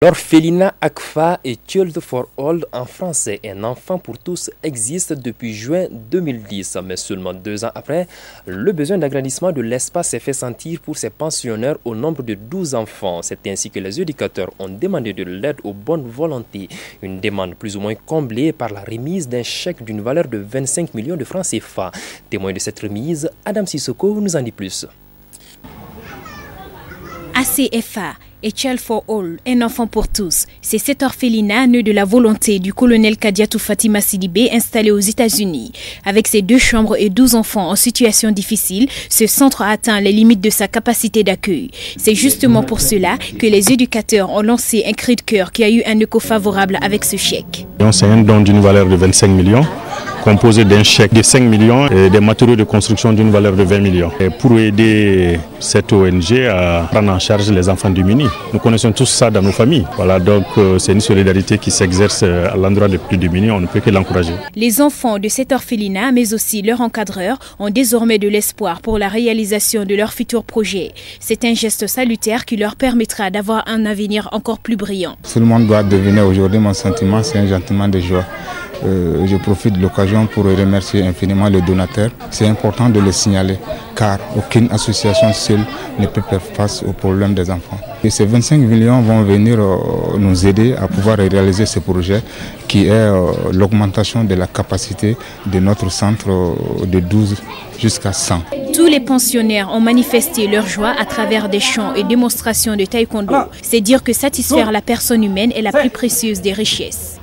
L'orphelinat ACFA et Child for All en français, un enfant pour tous, existe depuis juin 2010. Mais seulement 2 ans après, le besoin d'agrandissement de l'espace s'est fait sentir pour ces pensionnaires au nombre de 12 enfants. C'est ainsi que les éducateurs ont demandé de l'aide aux bonnes volontés. Une demande plus ou moins comblée par la remise d'un chèque d'une valeur de 25 millions de francs CFA. Témoin de cette remise, Adam Sissoko nous en dit plus. ACFA et Child for All, un enfant pour tous. C'est cet orphelinat né de la volonté du colonel Kadiatou Fatima Sidibé installé aux États-Unis. Avec ses 2 chambres et 12 enfants en situation difficile, ce centre a atteint les limites de sa capacité d'accueil. C'est justement pour cela que les éducateurs ont lancé un cri de cœur qui a eu un écho favorable avec ce chèque. C'est un don d'une valeur de 25 millions. Composé d'un chèque de 5 millions et des matériaux de construction d'une valeur de 20 millions. Et pour aider cette ONG à prendre en charge les enfants démunis. Nous connaissons tous ça dans nos familles. Voilà, donc c'est une solidarité qui s'exerce à l'endroit des plus démunis, on ne peut que l'encourager. Les enfants de cet orphelinat, mais aussi leurs encadreurs, ont désormais de l'espoir pour la réalisation de leur futur projet. C'est un geste salutaire qui leur permettra d'avoir un avenir encore plus brillant. Tout le monde doit deviner aujourd'hui mon sentiment, c'est un sentiment de joie. Je profite de l'occasion pour remercier infiniment les donateurs. C'est important de le signaler car aucune association seule ne peut faire face aux problèmes des enfants. Et ces 25 millions vont venir nous aider à pouvoir réaliser ce projet qui est l'augmentation de la capacité de notre centre de 12 jusqu'à 100. Tous les pensionnaires ont manifesté leur joie à travers des chants et démonstrations de taekwondo. C'est dire que satisfaire la personne humaine est la plus précieuse des richesses.